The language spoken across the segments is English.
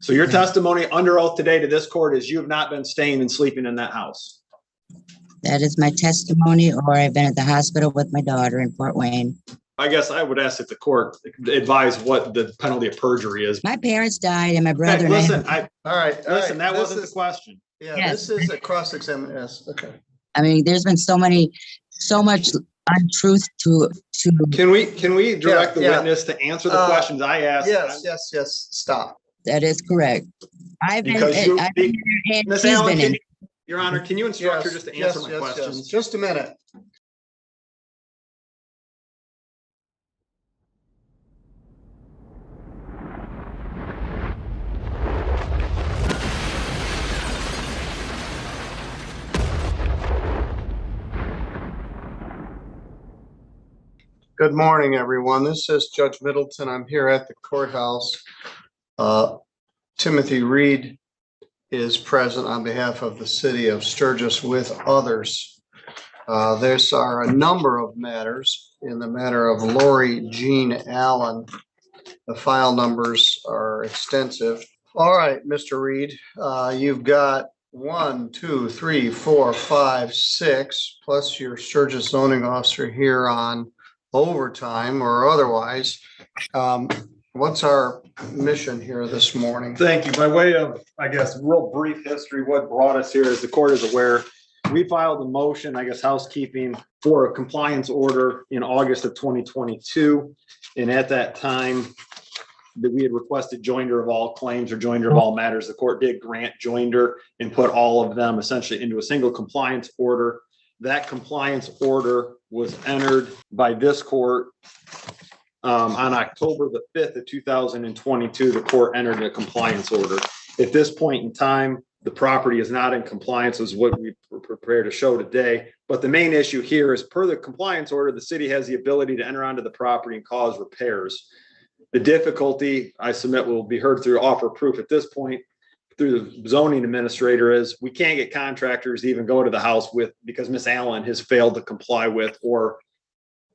So your testimony under oath today to this court is you have not been staying and sleeping in that house. That is my testimony, or I've been at the hospital with my daughter in Fort Wayne. I guess I would ask that the court advise what the penalty of perjury is. My parents died and my brother. Okay, listen, all right. That wasn't the question. Yeah, yes. This is a cross-examination. Yes, okay. I mean, there's been so much untruth to. Can we direct the witness to answer the questions I asked? Yes. Stop. That is correct. Ms. Allen, Your Honor, can you instruct her just to answer my questions? Yes. Just a minute. Good morning, everyone. This is Judge Middleton. I'm here at the courthouse. Timothy Reed is present on behalf of the city of Sturgis with others. There are a number of matters. In the matter of Laurie Jean Allen, the file numbers are extensive. All right, Mr. Reed, you've got 1, 2, 3, 4, 5, 6, plus your Sturgis zoning officer here on overtime or otherwise. What's our mission here this morning? Thank you. By way of, I guess, real brief history, what brought us here, as the court is aware, we filed a motion, I guess, housekeeping for a compliance order in August of 2022. And at that time, that we had requested joinder of all claims or joinder of all matters. The court did grant joinder and put all of them essentially into a single compliance order. That compliance order was entered by this court on October the 5th of 2022. The court entered a compliance order. At this point in time, the property is not in compliance, is what we were prepared to show today. But the main issue here is, per the compliance order, the city has the ability to enter onto the property and cause repairs. The difficulty, I submit, will be heard through offer proof at this point through the zoning administrator, is we can't get contractors to even go to the house because Miss Allen has failed to comply with or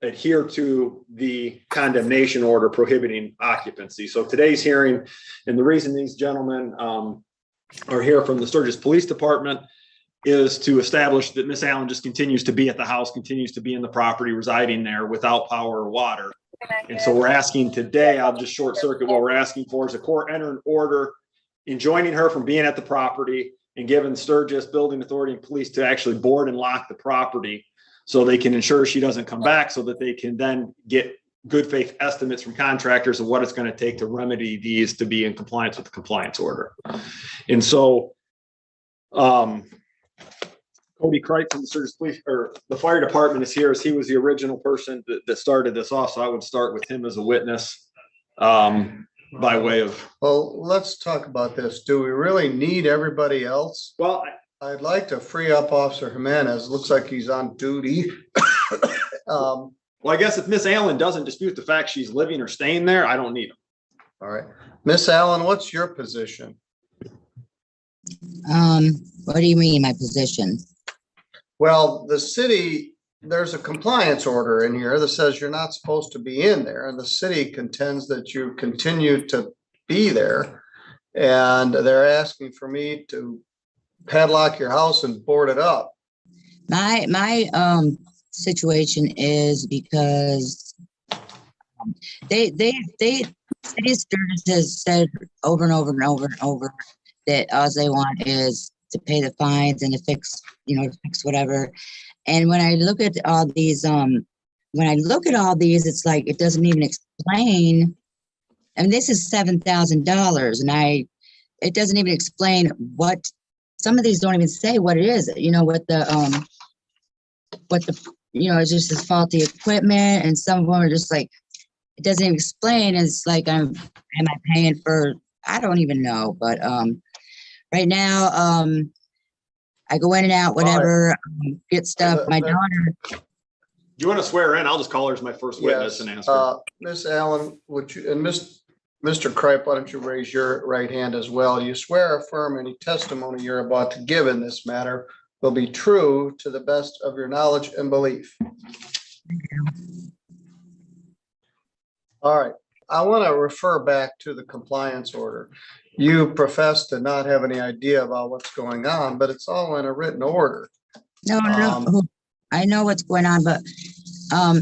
adhere to the condemnation order prohibiting occupancy. So today's hearing, and the reason these gentlemen are here from the Sturgis Police Department, is to establish that Miss Allen just continues to be at the house, continues to be in the property, residing there without power or water. And so we're asking today, I'll just short circuit what we're asking for, is a court enter an order enjoining her from being at the property and giving Sturgis Building Authority and police to actually board and lock the property so they can ensure she doesn't come back, so that they can then get good faith estimates from contractors of what it's going to take to remedy these to be in compliance with the compliance order. And so Cody Kripe from the Sturgis Police, or the fire department, is here, as he was the original person that started this off. So I would start with him as a witness by way of. Well, let's talk about this. Do we really need everybody else? Well, I'd like to free up Officer Jimenez. Looks like he's on duty. Well, I guess if Miss Allen doesn't dispute the fact she's living or staying there, I don't need him. All right. Miss Allen, what's your position? What do you mean, my position? Well, the city, there's a compliance order in here that says you're not supposed to be in there, and the city contends that you continue to be there, and they're asking for me to padlock your house and board it up. My situation is because they city of Sturgis has said over and over and over and over that all they want is to pay the fines and to fix whatever. And when I look at all these, it's like it doesn't even explain. I mean, this is $7,000, and it doesn't even explain what. Some of these don't even say what it is. It's just this faulty equipment, and some of them are just like, it doesn't even explain. It's like, am I paying for? I don't even know. But right now, I go in and out, whatever, get stuff. My daughter. Do you want to swear in? I'll just call her as my first witness and answer. Miss Allen, would you, and Mr. Kripe, why don't you raise your right hand as well? You swear or affirm any testimony you're about to give in this matter will be true to the best of your knowledge and belief. All right. I want to refer back to the compliance order. you profess to not have any idea about what's going on, but it's all in a written order. No, no, I know what's going on, but, I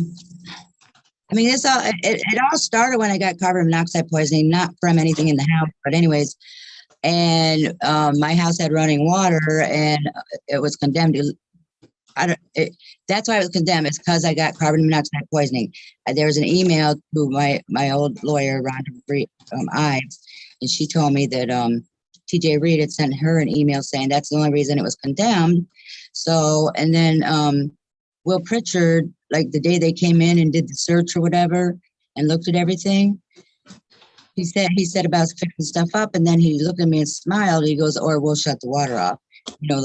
mean, it all started when I got carbon monoxide poisoning, not from anything in the house, but anyways. And, my house had running water and it was condemned to, that's why it was condemned. It's because I got carbon monoxide poisoning. There was an email to my old lawyer, Rhonda Ives, and she told me that, TJ Reed had sent her an email saying that's the only reason it was condemned. So, and then, Will Pritchard, like the day they came in and did the search or whatever and looked at everything, he said about fixing stuff up, and then he looked at me and smiled. He goes, "Or we'll shut the water off." You know,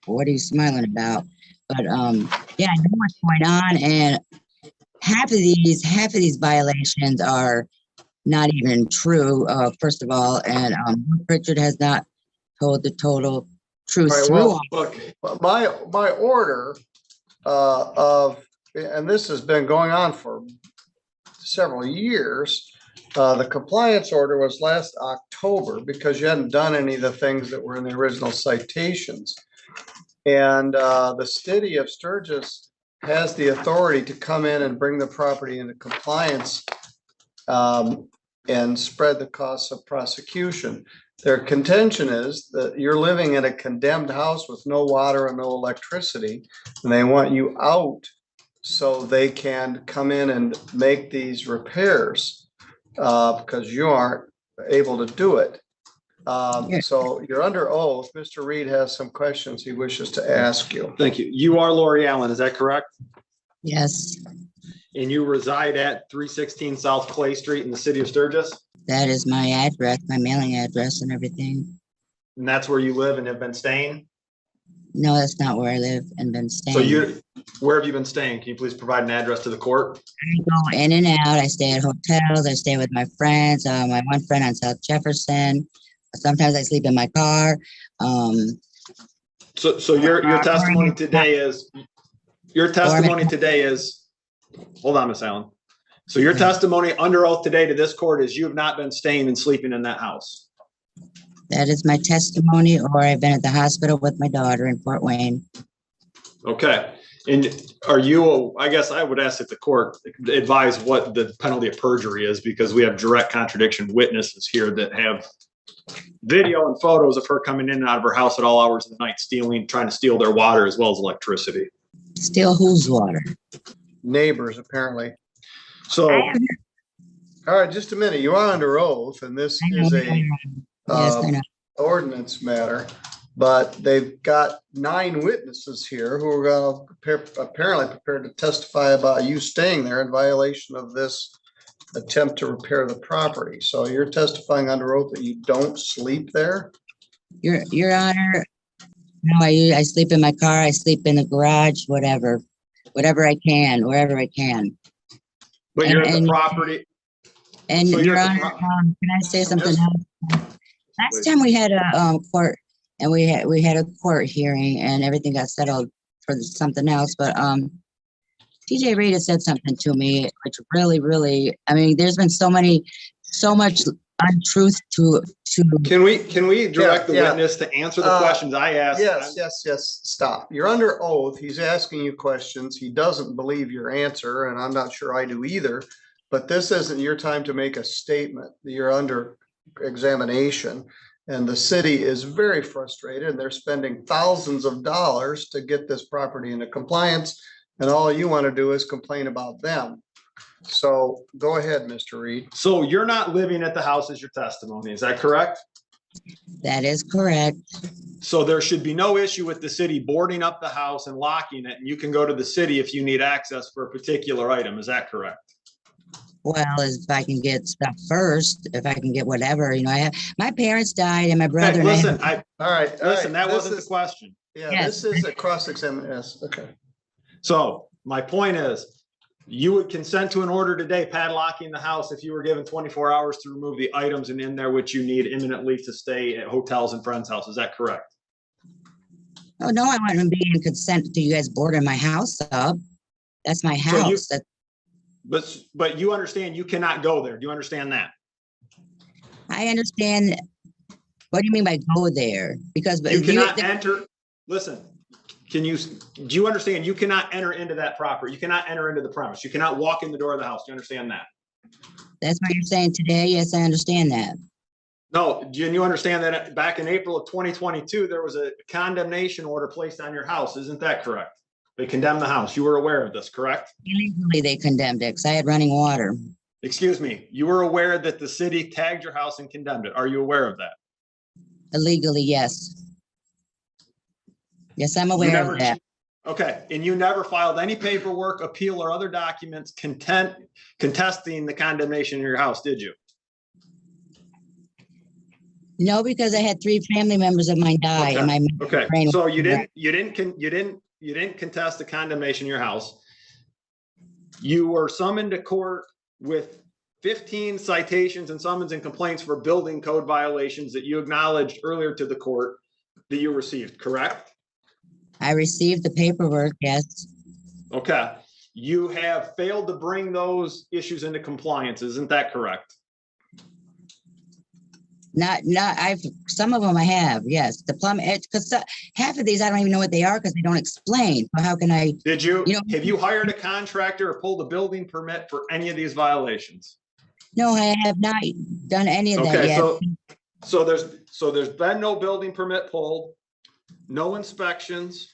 what are you smiling about? But yeah, I know what's going on, and half of these violations are not even true. First of all, and Pritchard has not told the total truth. All right, well, look, my order and this has been going on for several years. The compliance order was last October because you hadn't done any of the things that were in the original citations. And the city of Sturgis has the authority to come in and bring the property into compliance and spread the costs of prosecution. Their contention is that you're living in a condemned house with no water and no electricity, and they want you out so they can come in and make these repairs because you aren't able to do it. So you're under oath. Mr. Reed has some questions he wishes to ask you. Thank you. You are Laurie Allen, is that correct? Yes, And you reside at 316 South Clay Street in the city of Sturgis? that is my address, my mailing address and everything. And that's where you live and have been staying? No, that's not where I live and been staying. So where have you been staying? Can you please provide an address to the court? I go in and out. I stay at hotels. I stay with my friends. My one friend on South Jefferson. Sometimes I sleep in my car. So your testimony today is, hold on, Miss Allen. So your testimony under oath today to this court is you have not been staying and sleeping in that house? That is my testimony, or I've been at the hospital with my daughter in Fort Wayne. Okay. And are you, I guess I would ask that the court advise what the penalty of perjury is, because we have direct contradiction witnesses here that have video and photos of her coming in and out of her house at all hours of the night, trying to steal their water as well as electricity. Steal whose water? Neighbors, apparently. So, all right, just a minute. You are under oath, and this is a ordinance matter, but they've got 9 witnesses here who are going to apparently prepared to testify about you staying there in violation of this attempt to repair the property. So you're testifying under oath that you don't sleep there? Your Honor, no, I sleep in my car. I sleep in the garage, whatever I can, wherever I can. but you're at the property. And So Your you're at the Honor, can I say something else? Last time we had a court, and we had a court hearing, and everything got settled for something else. But TJ Reed had said something to me, which really, I mean, there's been so much untruth to. Can we direct the witness to answer the questions I asked? Yes. Stop. You're under oath. He's asking you questions. He doesn't believe your answer, and I'm not sure I do either. But this isn't your time to make a statement. You're under examination, and the city is very frustrated, and they're spending thousands of dollars to get this property into compliance, and all you want to do is complain about them. So go ahead, Mr. Reed. So you're not living at the house as your testimony, is that correct? That is correct. So there should be no issue with the city boarding up the house and locking it, and you can go to the city if you need access for a particular item, is that correct? Well, if I can get stuff first, if I can get whatever, I have, my parents died and my brother. Hey, listen, all right. That wasn't the question. Yeah, yes. This is a cross-examination. Yes, okay. So my point is, you would consent to an order today padlocking the house if you were given 24 hours to remove the items and in there which you need imminently to stay at hotels and friends' houses. Is that correct? Oh, no, I wouldn't be in consent to you guys boarding my house up. That's my house. But you understand you cannot go there. Do you understand that? I understand. What do you mean by go there? Because You cannot enter, listen, do you understand? You cannot enter into that property. You cannot enter into the premise. You cannot walk in the door of the house. Do you understand that? That's what you're saying today? Yes, I understand that. No, do you understand that back in April of 2022, there was a condemnation order placed on your house? Isn't that correct? They condemned the house. You were aware of this, correct? Illegally, they condemned it because I had running water. Excuse me. You were aware that the city tagged your house and condemned it. Are you aware of that? Illegally, yes. Yes, I'm aware of that. Okay, and you never filed any paperwork, appeal, or other documents contesting the condemnation in your house, did you? No, because I had 3 family members of mine die. Okay. And Okay, so you didn't contest the condemnation in your house. You were summoned to court with 15 citations and summons and complaints for building code violations that you acknowledged earlier to the court that you received, correct? I received the paperwork, yes. Okay, you have failed to bring those issues into compliance, isn't that correct? Some of them I have, yes. The plumbing, because half of these I don't even know what they are because they don't explain. So how can I? Did you, have you hired a contractor or pulled a building permit for any of these violations? No, I have not done any of that Okay, yet. so there's been no building permit pulled, no inspections,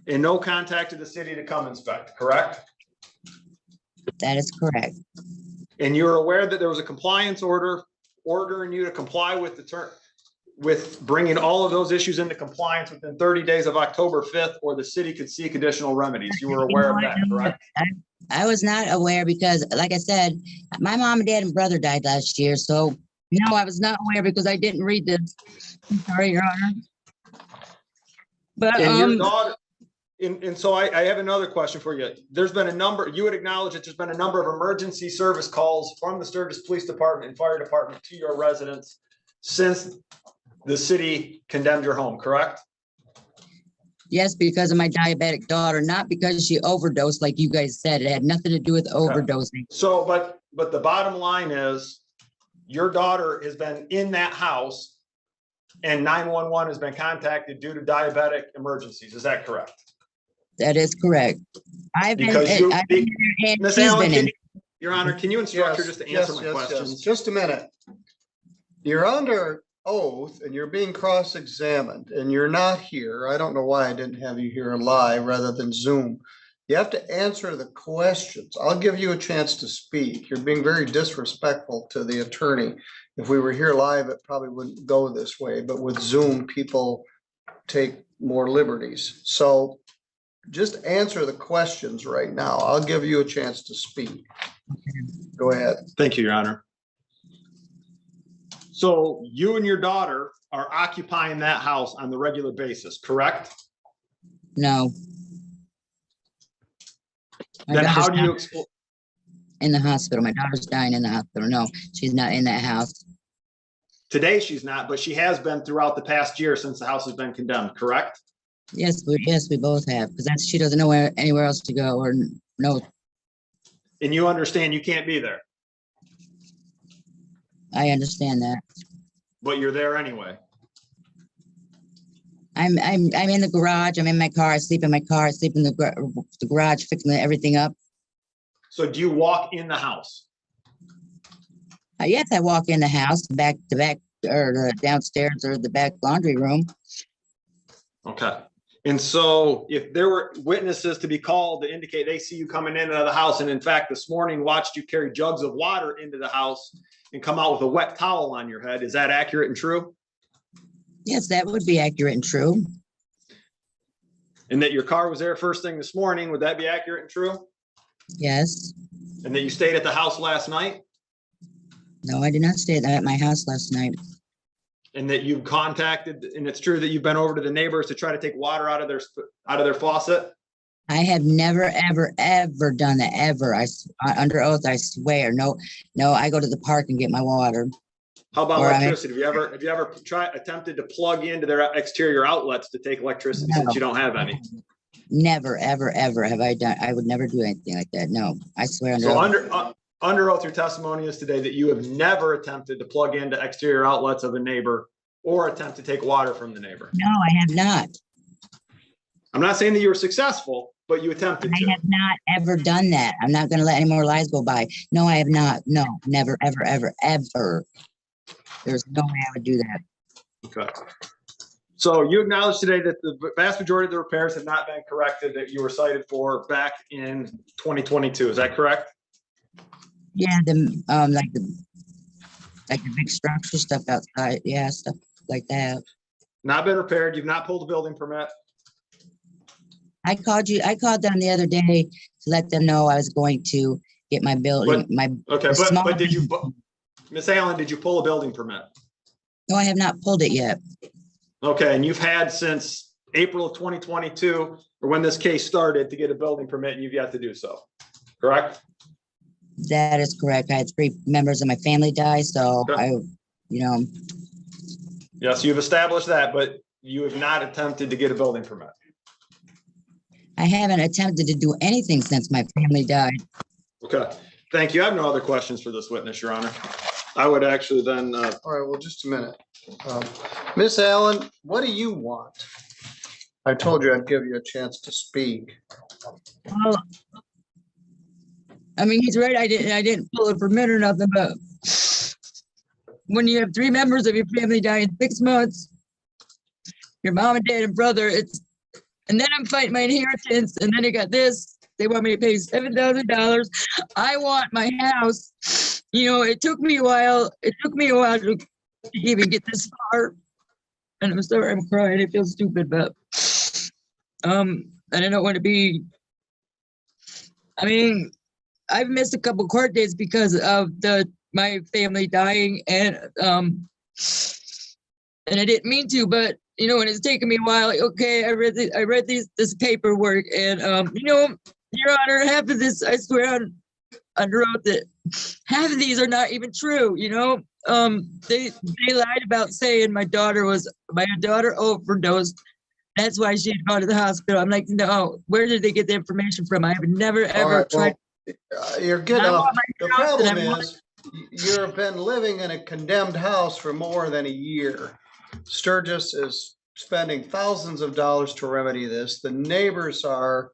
and no contact to the city to come inspect, correct? That is correct. And you're aware that there was a compliance order ordering you to comply with the term, with bringing all of those issues into compliance within 30 days of October 5th, or the city could seek additional remedies. You were aware of that, correct? I was not aware because, like I said, my mom and dad and brother died last year. So, no, I was not aware because I didn't read this. I'm sorry, Your Honor. But, and your daughter, and so I have another question for you. There's been a number, you would acknowledge that there's been a number of emergency service calls from the Sturgis Police Department and Fire Department to your residence since the city condemned your home, correct? yes, because of my diabetic daughter, not because she overdosed like you guys said. It had nothing to do with overdosing. So, but the bottom line is your daughter has been in that house and 911 has been contacted due to diabetic emergencies. Is that correct? That is correct. Ms. Allen, Your Honor, can you instruct her just to answer my questions? Just a minute. You're under oath and you're being cross-examined and you're not here. I don't know why I didn't have you here live rather than Zoom. You have to answer the questions. I'll give you a chance to speak. You're being very disrespectful to the attorney. If we were here live, it probably wouldn't go this way, but with Zoom, people take more liberties. So just answer the questions right now. I'll give you a chance to speak. Go ahead. Thank you, Your Honor. So you and your daughter are occupying that house on the regular basis, correct? No. Then how do you explain? In the hospital. My daughter's dying in the hospital. No, she's not in that house. Today she's not, but she has been throughout the past year since the house has been condemned, correct? Yes, we both have, because she doesn't know anywhere else to go or no. And you understand you can't be there, I understand that. but you're there anyway. I'm in the garage. I'm in my car. I sleep in my car. I sleep in the garage, fixing everything up. So do you walk in the house? Yes, I walk in the house, back to back, or the downstairs or the back laundry room. Okay. And so if there were witnesses to be called to indicate they see you coming in and out of the house, and in fact, this morning watched you carry jugs of water into the house and come out with a wet towel on your head, is that accurate and true? Yes, that would be accurate and true. And that your car was there first thing this morning, would that be accurate and true? Yes. And that you stayed at the house last night? No, I did not stay at my house last night. And that you contacted, and it's true that you've been over to the neighbors to try to take water out of their faucet? I have never, ever done that, ever. Under oath, I swear. No, I go to the park and get my water. How about electricity? Have you ever attempted to plug into their exterior outlets to take electricity since you don't have any? Never, ever have I done. I would never do anything like that. No, I swear. So under oath, your testimony is today that you have never attempted to plug into exterior outlets of a neighbor or attempt to take water from the neighbor. No, I have not. I'm not saying that you were successful, but you attempted I to. have not ever done that. I'm not going to let any more lies go by. No, I have not. No, never, ever, ever, ever. There's no way I would do that. Okay. So you acknowledge today that the vast majority of the repairs have not been corrected that you were cited for back in 2022. Is that correct? Yeah, like the big structure stuff outside. Yeah, stuff like that. Not been repaired. You've not pulled a building permit. I called them the other day to let them know I was going to get my building, Okay, small but did you, business. Miss Allen, did you pull a building permit? No, I have not pulled it yet. Okay, and you've had since April of 2022, or when this case started, to get a building permit, and you've yet to do so, correct? That is correct. I had 3 members of my family die, so Okay. Yes, you've established that, but you have not attempted to get a building permit. I haven't attempted to do anything since my family died. Okay, thank you. I have no other questions for this witness, Your Honor. I would actually then, All right, well, just a minute. Miss Allen, what do you want? I told you I'd give you a chance to speak. Well, I mean, he's right. I didn't pull a permit or nothing, but when you have 3 members of your family die in 6 months, your mom and dad and brother, and then I'm fighting my inheritance, and then I got this. They want me to pay $7,000. I want my house. It took me a while. It took me a while to even get this far. And I'm sorry, I'm crying. I feel stupid, but and I don't want to be. I mean, I've missed a couple court dates because of my family dying, and I didn't mean to, but and it's taken me a while. Like, okay, I read this paperwork, and Your Honor, half of this, I swear under oath that half of these are not even true. They lied about saying my daughter overdosed. That's why she had gone to the hospital. I'm like, no, where did they get the information from? I have never ever tried. You're getting off. The problem is you've been living in a condemned house for more than a year. Sturgis is spending thousands of dollars to remedy this. The neighbors are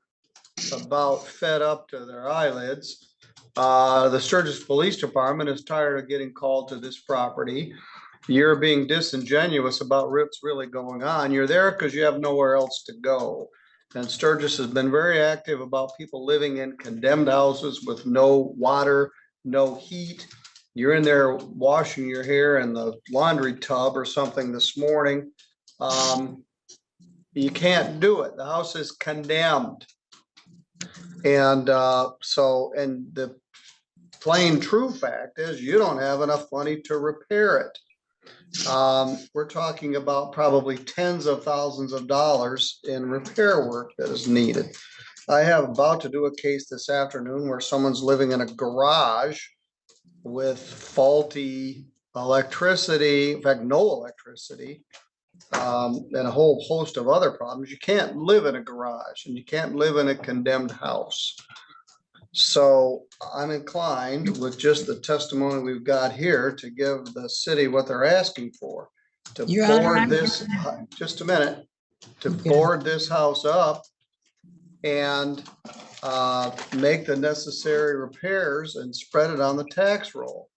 about fed up to their eyelids. The Sturgis Police Department is tired of getting called to this property. You're being disingenuous about what's really going on. You're there because you have nowhere else to go. And Sturgis has been very active about people living in condemned houses with no water, no heat. You're in there washing your hair in the laundry tub or something this morning. You can't do it. The house is condemned. And and the plain true fact is you don't have enough money to repair it. We're talking about probably tens of thousands of dollars in repair work that is needed. I have about to do a case this afternoon where someone's living in a garage with faulty electricity, in fact, no electricity, and a whole host of other problems. You can't live in a garage and you can't live in a condemned house. So I'm inclined with just the testimony we've got here to give the city what they're asking for, to board this, just a minute, to board this house up and make the necessary repairs and spread it on the tax roll,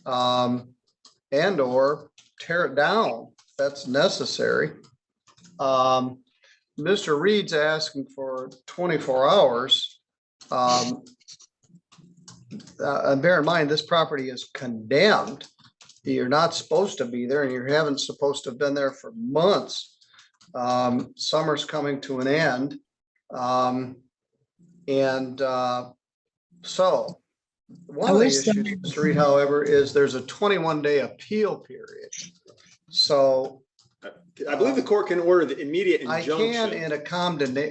and or tear it down if that's necessary. Mr. Reed's asking for 24 hours. Bear in mind, this property is condemned. You're not supposed to be there, and you haven't supposed to have been there for months. Summer's coming to an end. So one of the issues, Mr. Reed, however, is there's a 21-day appeal period. So I believe the court can order the immediate injunction. I can in a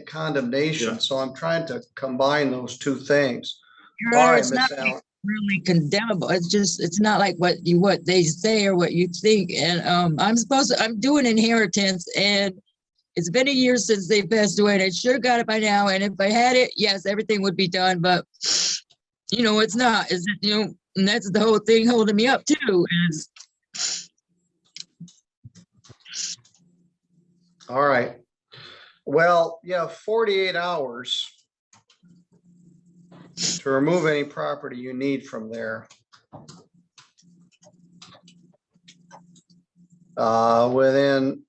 condemnation. Yeah. So I'm trying to combine those two things. Your Honor, it's not really condemnable. It's not like what they say or what you think. And I'm doing inheritance, and it's been a year since they passed away, and I should have got it by now. And if I had it, yes, everything would be done. But It's not. Is it, and that's the whole thing holding me up too. Is All right. Well, you have 48 hours to remove any property you need from there. Within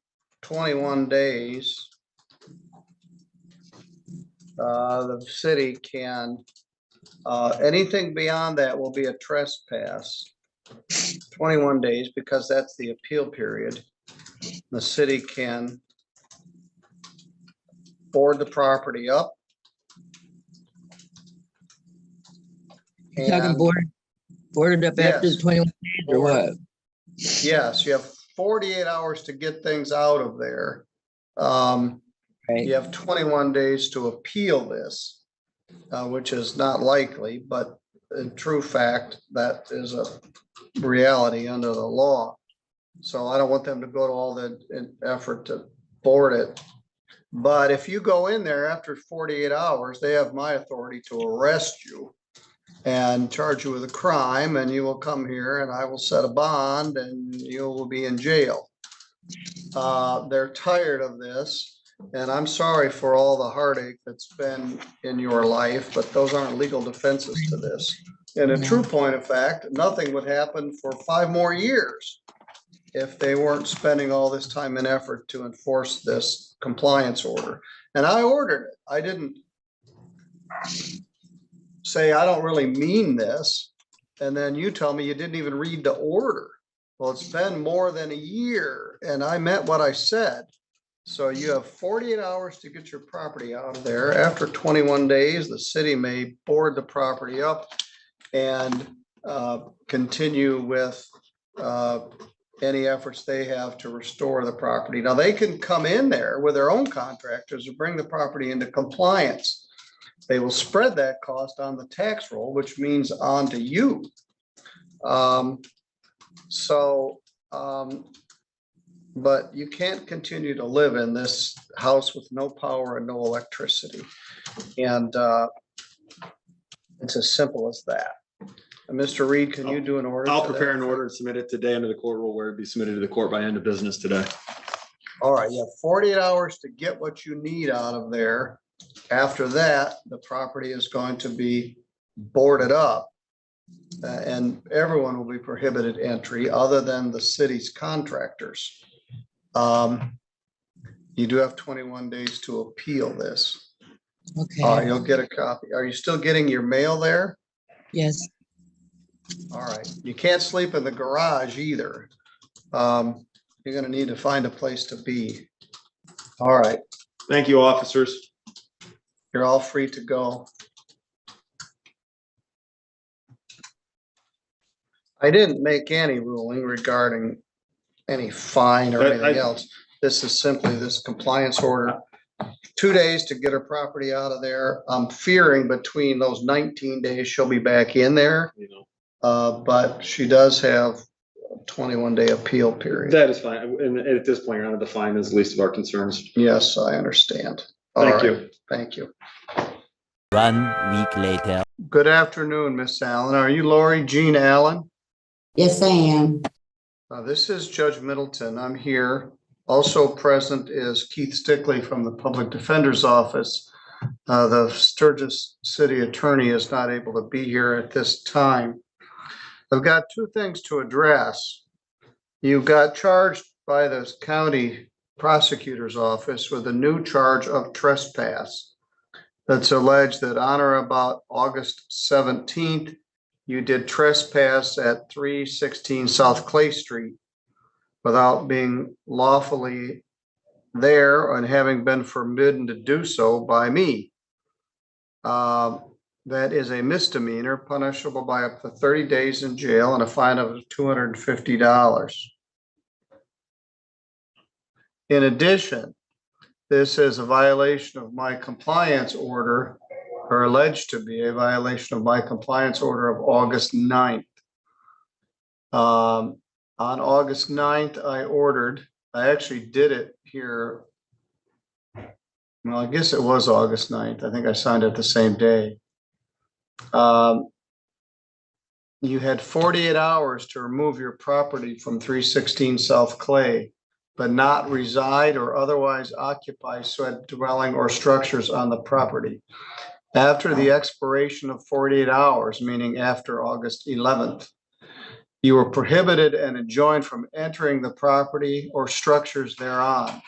21 days, the city can, anything beyond that will be a trespass. 21 days, because that's the appeal period. The city can board the property up. you talking And boarded up after the yes, 21 days or what? yes, you have 48 hours to get things out of there. Right. You have 21 days to appeal this, which is not likely, but in true fact, that is a reality under the law. So I don't want them to go to all the effort to board it. But if you go in there after 48 hours, they have my authority to arrest you and charge you with a crime, and you will come here and I will set a bond and you will be in jail. They're tired of this. And I'm sorry for all the heartache that's been in your life, but those aren't legal defenses to this. And a true point of fact, nothing would happen for 5 more years if they weren't spending all this time and effort to enforce this compliance order. And I ordered it. I didn't say, I don't really mean this. And then you tell me you didn't even read the order. Well, it's been more than a year and I meant what I said. So you have 48 hours to get your property out of there. After 21 days, the city may board the property up and continue with any efforts they have to restore the property. Now, they can come in there with their own contractors and bring the property into compliance. They will spread that cost on the tax roll, which means onto you. But you can't continue to live in this house with no power and no electricity. And it's as simple as that. And Mr. Reed, can you do an order? I'll prepare an order and submit it today under the court rule where it'd be submitted to the court by end of business today. All right, you have 48 hours to get what you need out of there. After that, the property is going to be boarded up. And everyone will be prohibited entry other than the city's contractors. You do have 21 days to appeal this. Okay. You'll get a copy. Are you still getting your mail there? Yes. All right. You can't sleep in the garage either. You're going to need to find a place to be. All right. Thank you, officers. You're all free to go. I didn't make any ruling regarding any fine or anything else. This is simply this compliance order. 2 days to get her property out of there. I'm fearing between those 19 days she'll be back in there. But she does have a 21-day appeal period. That is fine. And at this point, Your Honor, the fine is the least of our concerns. Yes, I understand. Thank you. Thank you. 1 week later. Good afternoon, Miss Allen. Are you Laurie Jean Allen? Yes, I am. This is Judge Middleton. I'm here. Also present is Keith Stickley from the Public Defender's Office. The Sturgis City Attorney is not able to be here at this time. I've got 2 things to address. You got charged by the county prosecutor's office with a new charge of trespass that's alleged that on or about August 17th, you did trespass at 316 South Clay Street without being lawfully there and having been forbidden to do so by me. That is a misdemeanor punishable by up to 30 days in jail and a fine of $250. In addition, this is a violation of my compliance order, or alleged to be a violation of my compliance order of August 9th. On August 9th, I actually did it here. Well, I guess it was August 9th. I think I signed it the same day. You had 48 hours to remove your property from 316 South Clay, but not reside or otherwise occupy said dwelling or structures on the property. After the expiration of 48 hours, meaning after August 11th, you were prohibited and enjoined from entering the property or structures thereon.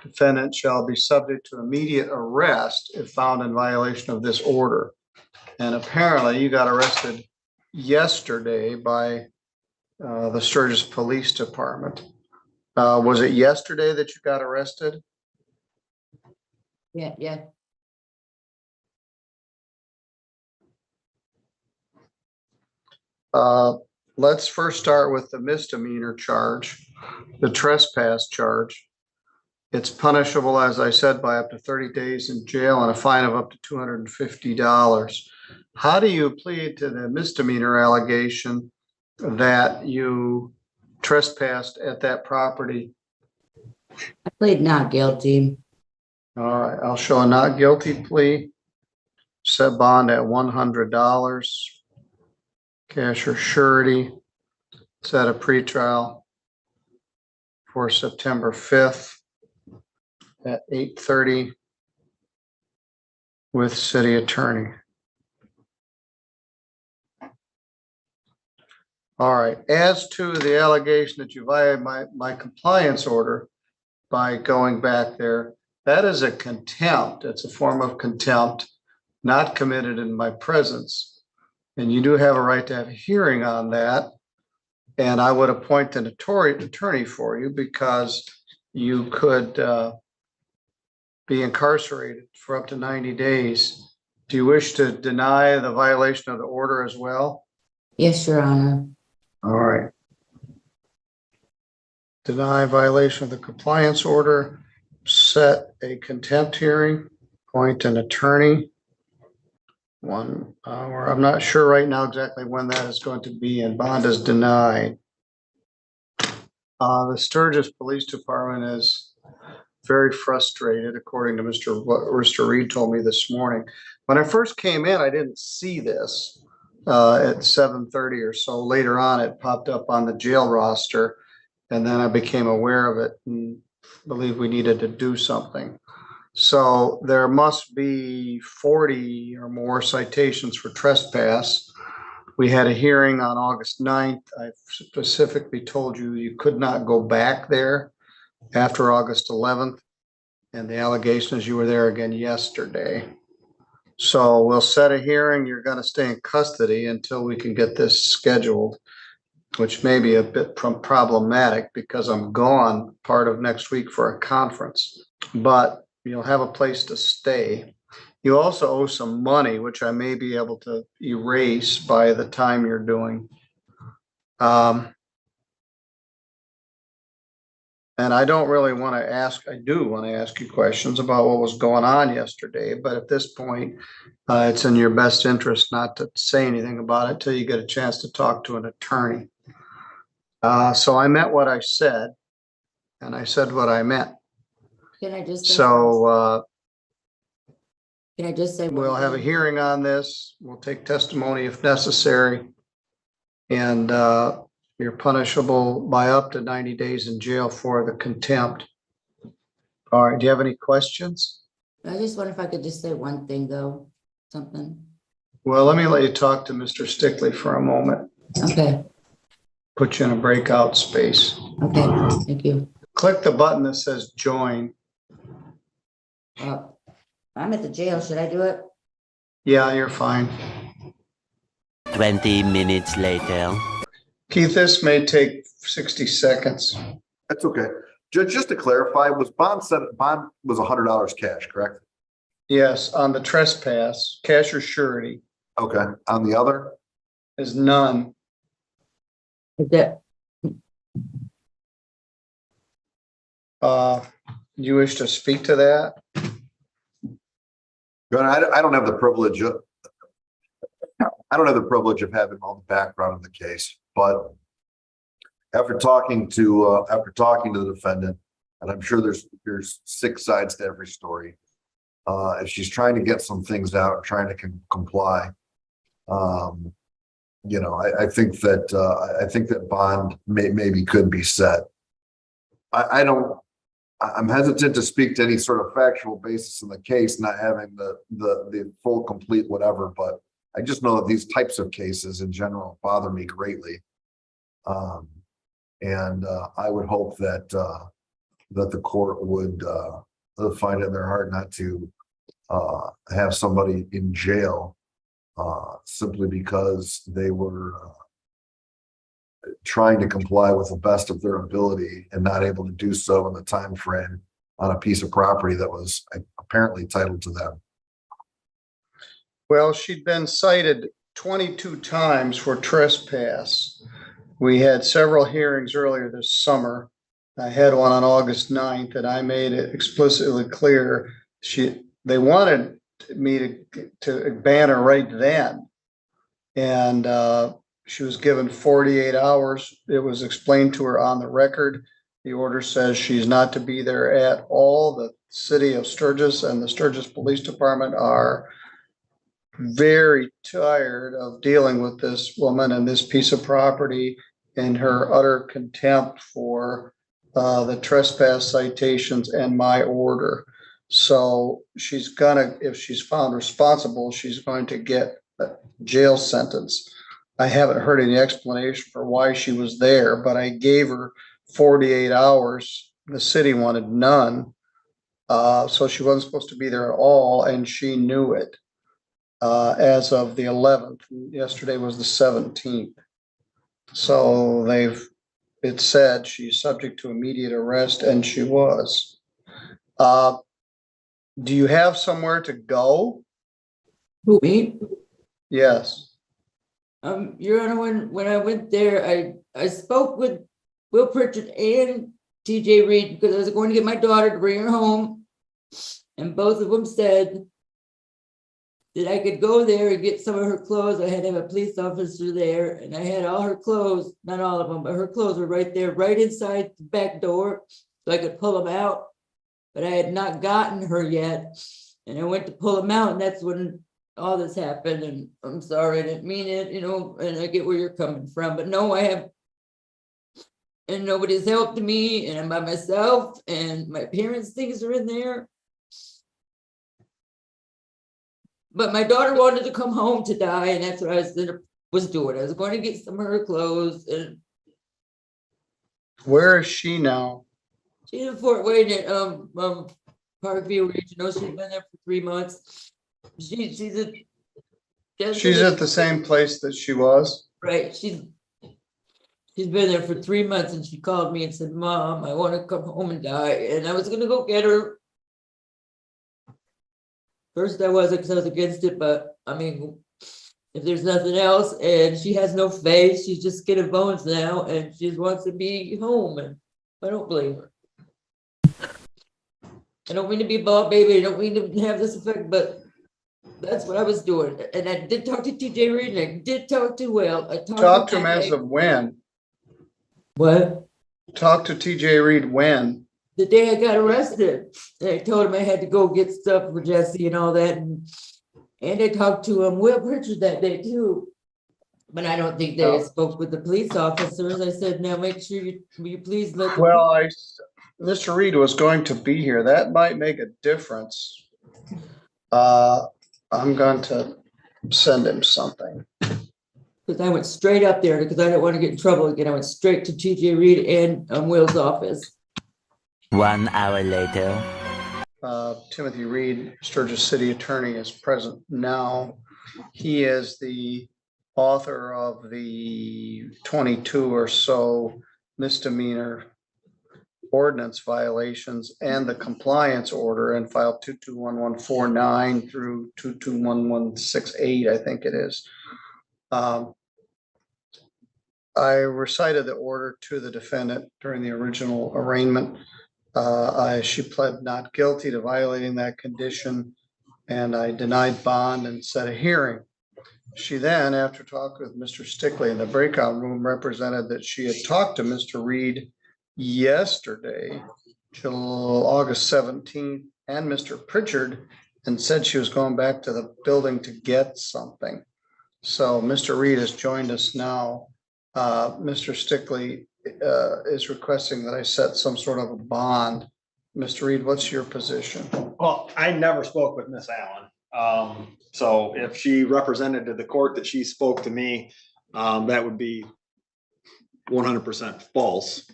Defendant shall be subject to immediate arrest if found in violation of this order. And apparently you got arrested yesterday by the Sturgis Police Department. Was it yesterday that you got arrested? Yeah. Let's first start with the misdemeanor charge, the trespass charge. It's punishable, as I said, by up to 30 days in jail and a fine of up to $250. How do you plead to the misdemeanor allegation that you trespassed at that property? I plead not guilty. All right, I'll show a not guilty plea. Set bond at $100. Cash or surety. Set a pretrial for September 5th at 8:30 with city attorney. All right, as to the allegation that you violated my compliance order by going back there, that is a contempt. It's a form of contempt not committed in my presence. And you do have a right to have a hearing on that. And I would appoint an attorney for you because you could be incarcerated for up to 90 days. Do you wish to deny the violation of the order as well? Yes, Your Honor. All right. Deny violation of the compliance order, set a contempt hearing, appoint an attorney. 1 hour. I'm not sure right now exactly when that is going to be, and bond is denied. The Sturgis Police Department is very frustrated, according to Mr. Reed told me this morning. When I first came in, I didn't see this. At 7:30 or so later on, it popped up on the jail roster, and then I became aware of it and believe we needed to do something. So there must be 40 or more citations for trespass. We had a hearing on August 9th. I specifically told you you could not go back there after August 11th. And the allegation is you were there again yesterday. So we'll set a hearing. You're going to stay in custody until we can get this scheduled, which may be a bit problematic because I'm gone part of next week for a conference. But you'll have a place to stay. You also owe some money, which I may be able to erase by the time you're doing. And I don't really want to ask, I do want to ask you questions about what was going on yesterday, but at this point, it's in your best interest not to say anything about it till you get a chance to talk to an attorney. So I meant what I said, and I said what I meant. Can I just say can I just say we'll have a hearing on this. We'll take testimony if necessary. And you're punishable by up to 90 days in jail for the contempt. All right, do you have any questions? I just wonder if I could just say one thing though, something. Well, let me let you talk to Mr. Stickley for a moment. Okay. Put you in a breakout space. Okay, thank you. Click the button that says join. I'm at the jail. Should I do it? Yeah, you're fine. 20 minutes later. Keith, this may take 60 seconds. That's okay. Judge, just to clarify, was bond was $100 cash, correct? Yes, on the trespass, cash or surety Okay. On the other? is none. Is that Do you wish to speak to that? Good. I don't have the privilege of having all the background of the case, but after talking to the defendant, and I'm sure there's 6 sides to every story. If she's trying to get some things out, trying to comply, I think that bond maybe could be set. I'm hesitant to speak to any sort of factual basis in the case, not having the full, complete whatever, but I just know that these types of cases in general bother me greatly. And I would hope that the court would find it in their heart not to have somebody in jail simply because they were trying to comply with the best of their ability and not able to do so in the time frame on a piece of property that was apparently titled to them. Well, she'd been cited 22 times for trespass. We had several hearings earlier this summer. I had one on August 9th, and I made it explicitly clear they wanted me to ban her right then. And she was given 48 hours. It was explained to her on the record. The order says she's not to be there at all. The city of Sturgis and the Sturgis Police Department are very tired of dealing with this woman and this piece of property and her utter contempt for the trespass citations and my order. So she's gonna, if she's found responsible, she's going to get a jail sentence. I haven't heard any explanation for why she was there, but I gave her 48 hours. The city wanted none. So she wasn't supposed to be there at all, and she knew it as of the 11th. Yesterday was the 17th. So it said she's subject to immediate arrest, and she was. Do you have somewhere to go? Who, me? Yes. Your Honor, when I went there, I spoke with Will Pritchard and TJ Reed because I was going to get my daughter to bring her home. And both of them said that I could go there and get some of her clothes. I had to have a police officer there, and I had all her clothes, not all of them, but her clothes were right there, right inside the back door, so I could pull them out. But I had not gotten her yet. And I went to pull them out, and that's when all this happened. And I'm sorry, I didn't mean it, and I get where you're coming from. But no, and nobody's helped me, and I'm by myself, and my parents' things are in there. But my daughter wanted to come home to die, and that's what I was doing. I was going to get some of her clothes. And Where is she now? she's in Fort Wayne at Parkview Regional. She's been there for 3 months. She's at the same place that she was. Right. She's been there for 3 months, and she called me and said, "Mom, I want to come home and die." And I was going to go get her. First I wasn't, because I was against it, but I mean, if there's nothing else, and she has no face, she's just skin and bones now, and she just wants to be home, and I don't blame her. I don't mean to be a ball baby, I don't mean to have this effect, but that's what I was doing. And I did talk to TJ Reed, and I did talk to Will. I talked to him as of when? What? Talk to TJ Reed when? The day I got arrested. I told him I had to go get stuff for Jesse and all that. And I talked to Will Pritchard that day too. But I don't think they spoke with the police officers. I said, now make sure you please let them. Well, Mr. Reed was going to be here. That might make a difference. I'm going to send him something. Because I went straight up there because I didn't want to get in trouble again. I went straight to TJ Reed and Will's office. 1 hour later. Timothy Reed, Sturgis City Attorney, is present now. He is the author of the 22 or so misdemeanor ordinance violations and the compliance order, and filed 221149 through 221168, I think it is. I recited the order to the defendant during the original arraignment. She pled not guilty to violating that condition, and I denied bond and set a hearing. She then, after talking with Mr. Stickley in the breakout room, represented that she had talked to Mr. Reed yesterday, till August 17th, and Mr. Pritchard, and said she was going back to the building to get something. So Mr. Reed has joined us now. Mr. Stickley is requesting that I set some sort of a bond. Mr. Reed, what's your position? Well, I never spoke with Miss Allen. So if she represented to the court that she spoke to me, that would be 100% false.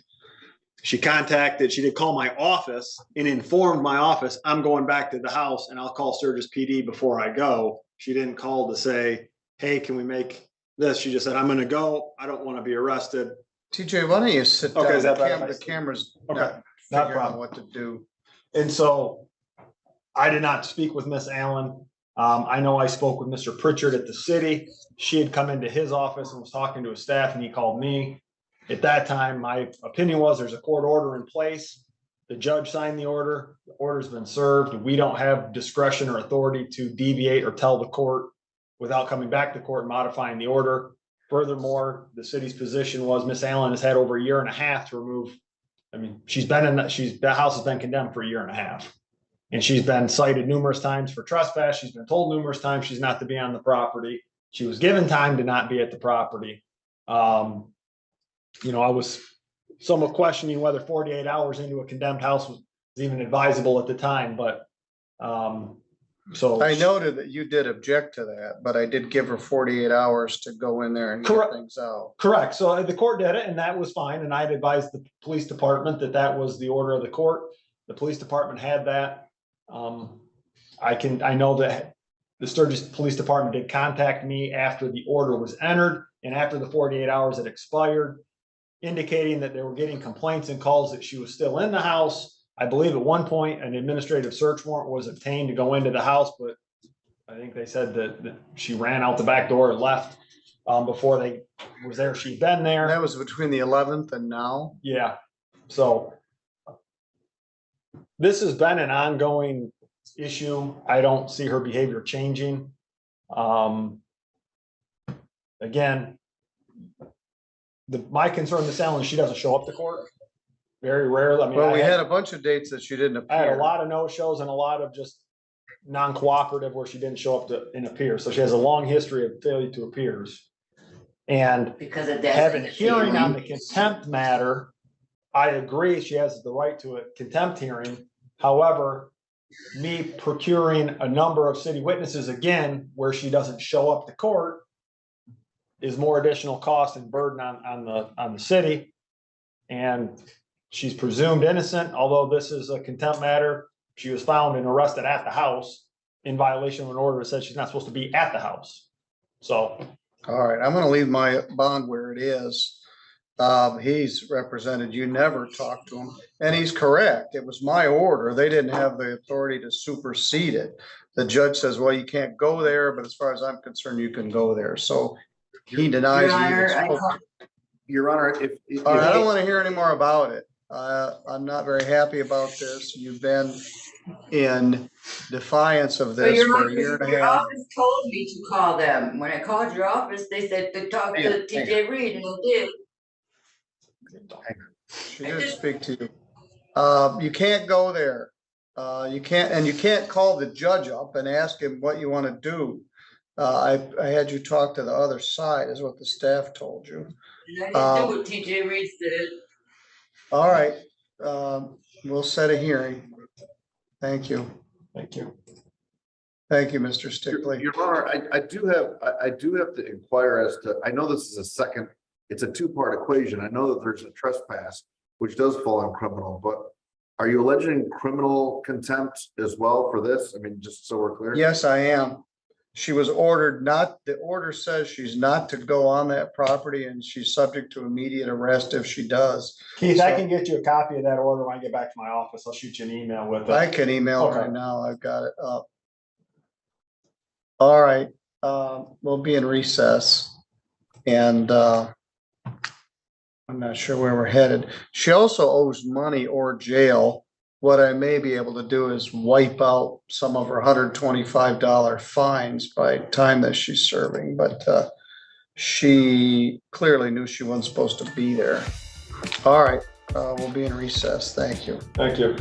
She did call my office and informed my office, I'm going back to the house and I'll call Sturgis PD before I go. She didn't call to say, hey, can we make this? She just said, I'm gonna go. I don't want to be arrested. TJ, why don't you sit down? Okay, is that The better? the camera's Okay, not not a figuring out problem. what to do. And so I did not speak with Miss Allen. I know I spoke with Mr. Pritchard at the city. She had come into his office and was talking to his staff and he called me. At that time, my opinion was there's a court order in place. The judge signed the order. The order's been served. We don't have discretion or authority to deviate or tell the court without coming back to court and modifying the order. Furthermore, the city's position was Miss Allen has had over a year and a half to remove. I mean, that house has been condemned for a year and a half. And she's been cited numerous times for trespass. She's been told numerous times she's not to be on the property. She was given time to not be at the property. I was somewhat questioning whether 48 hours into a condemned house was even advisable at the time, but so. I noted that you did object to that, but I did give her 48 hours to go in there and get Correct. things out. Correct. So the court did it and that was fine. And I'd advised the police department that that was the order of the court. The police department had that. I know that the Sturgis Police Department did contact me after the order was entered and after the 48 hours had expired, indicating that they were getting complaints and calls that she was still in the house. I believe at one point an administrative search warrant was obtained to go into the house, but I think they said that she ran out the back door and left before they was there. She'd been there. That was between the 11th and now. Yeah. So this has been an ongoing issue. I don't see her behavior changing. Again, my concern with Allen is she doesn't show up to court. Very rarely. I mean, Well, we had a bunch of dates that she didn't I had a appear. lot of no-shows and a lot of just non-cooperative where she didn't show up and appear. So she has a long history of failure to appears. And Because of having a hearing on the contempt matter, I agree she has the right to a contempt hearing. However, me procuring a number of city witnesses again, where she doesn't show up to court is more additional cost and burden on the city. And she's presumed innocent, although this is a contempt matter. She was found and arrested at the house in violation of an order that says she's not supposed to be at the house. So. All right, I'm gonna leave my bond where it is. He's represented, you never talked to him, and he's correct. It was my order. They didn't have the authority to supersede it. The judge says, well, you can't go there, but as far as I'm concerned, you can go there. So he denies. Your Honor, if. All right, I don't want to hear any more about it. I'm not very happy about this. You've been in defiance of this for a year and a Your half. office told me to call them. When I called your office, they said to talk to TJ Reed, and I did. She did speak to you. You can't go there. You can't call the judge up and ask him what you want to do. I had you talk to the other side, is what the staff told you. And I didn't do what TJ Reed said. All right, we'll set a hearing. Thank you. Thank you. Thank you, Mr. Stickley. Your Honor, I do have to inquire as to, I know this is it's a two-part equation. I know that there's a trespass, which does fall on criminal, but are you alleging criminal contempt as well for this? I mean, just so we're clear. Yes, I am. She was ordered not, the order says she's not to go on that property and she's subject to immediate arrest if she does. Keith, I can get you a copy of that order when I get back to my office. I'll shoot you an email with it. I can email her Okay. now. I've got it up. All right, we'll be in recess. And I'm not sure where we're headed. She also owes money or jail. What I may be able to do is wipe out some of her $125 fines by time that she's serving, but she clearly knew she wasn't supposed to be there. All right, we'll be in recess. Thank you. Thank you.